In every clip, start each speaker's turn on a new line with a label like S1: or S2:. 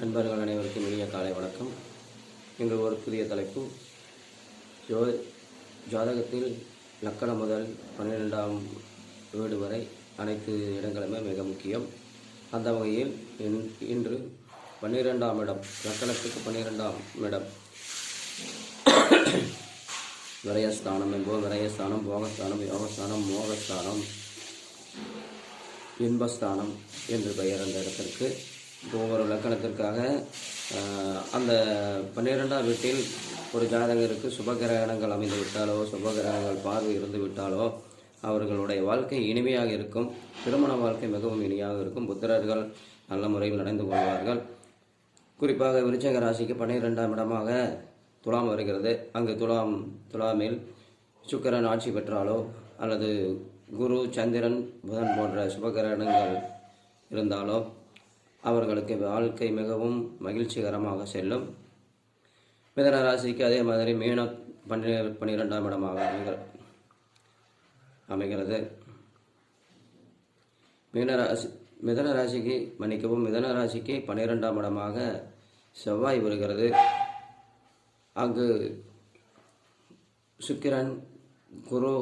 S1: நண்பர்கள் அனைவருக்கும் இனிய காலை வணக்கம். இன்று ஒரு புதிய தலைப்பு. ஜாதகத்தில் லக்கணம் முதல் 12ஆம் வீடு வரை அனைத்து இடங்களுமே மிக முக்கியம். அந்த வகையில் இன்று 12ஆம் இடம், லக்கணத்துக்கு 12ஆம் இடம் விரயஸ்தானம் என்போம். விரயஸ்தானம், போகஸ்தானம், யோகஸ்தானம், மோகஸ்தானம், இன்பஸ்தானம் என்று பெயர். அந்த இடத்திற்கு ஒவ்வொரு லக்கணத்திற்காக அந்த 12ஆம் வீட்டில் ஒரு ஜாதகருக்கு சுபகிரகணங்கள் அமைந்து விட்டாலோ, சுபகிரகணங்கள் பார்வை இருந்து விட்டாலோ அவர்களுடைய வாழ்க்கை இனிமையாக இருக்கும். திருமண வாழ்க்கை மிகவும் இனிமையாக இருக்கும். புத்திரர்கள் நல்ல முறையில் நடந்து கொள்வார்கள். குறிப்பாக விருச்சிக ராசிக்கு 12ஆம் இடமாக துலாம் வருகிறது. அங்கு துலாமில் சுக்கிரன் ஆட்சி பெற்றாலோ அல்லது குரு, சந்திரன், புதன் போன்ற சுபகிரகணங்கள் இருந்தாலோ அவர்களுக்கு வாழ்க்கை மிகவும் மகிழ்ச்சிகரமாக செல்லும். மிதன ராசிக்கு அதே மாதிரி மீன 12ஆம் இடமாக அமைகிறது. மிதன ராசிக்கு 12ஆம் இடமாக செவ்வாய் வருகிறது. அங்கு சுக்கிரன், குரு,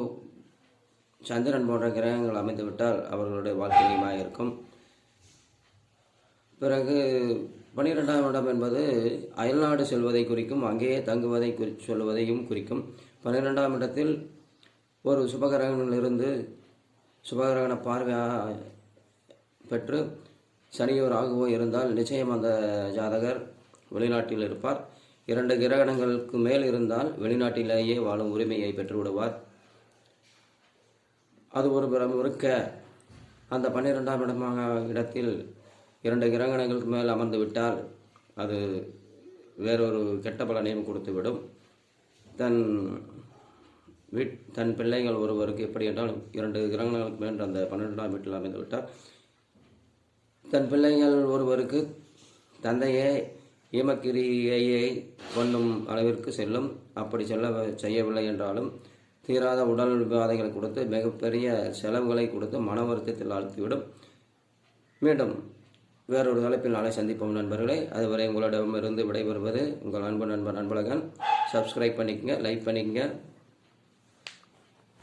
S1: சந்திரன் போன்ற கிரகங்கள் அமைந்துவிட்டால் அவர்களுடைய வாழ்க்கை இனிமையாக இருக்கும். பிறகு 12ஆம் இடம் என்பது அயல்நாடு செல்வதை குறிக்கும். அங்கேயே தங்குவதை சொல்வதையும் குறிக்கும். 12ஆம் இடத்தில் ஒரு சுபகிரகங்களிலிருந்து சுபகிரகண பார்வை பெற்று சனியோ ராகுவோ இருந்தால் நிச்சயம் அந்த ஜாதகர் வெளிநாட்டில் இருப்பார். 2 கிரகணங்களுக்கு மேல் இருந்தால் வெளிநாட்டிலேயே வாழும் உரிமையை பெற்றுவிடுவார். அது ஒரு புறம் இருக்க, அந்த 12ஆம் இடத்தில் 2 கிரகணங்களுக்கு மேல் அமர்ந்து விட்டால் அது வேறொரு கெட்ட பலனையும் கொடுத்துவிடும். தன் பிள்ளைகள் ஒருவருக்கு எப்படி என்றால் 2 கிரகணங்களுக்கு மேல் அந்த 12ஆம் வீட்டில் அமைந்து விட்டால் தன் பிள்ளைகள் ஒருவருக்கு தந்தையே ஈமக்கிரியையை கொள்ளும் அளவிற்கு செல்லும். அப்படி செய்யவில்லை என்றாலும் தீராத உடல் உபாதைகளை கொடுத்து மிகப்பெரிய செலவுகளை கொடுத்து மன வருத்தத்தில் ஆழ்த்திவிடும். மீண்டும் வேறொரு தலைப்பில் நாளை சந்திப்போம் நண்பர்களே. அதுவரை உங்களிடமிருந்து விடைபெறுவது உங்கள் நண்பன் அன்பழகன். சப்ஸ்கிரைப் பண்ணிக்கங்க, லைக் பண்ணிக்கங்க.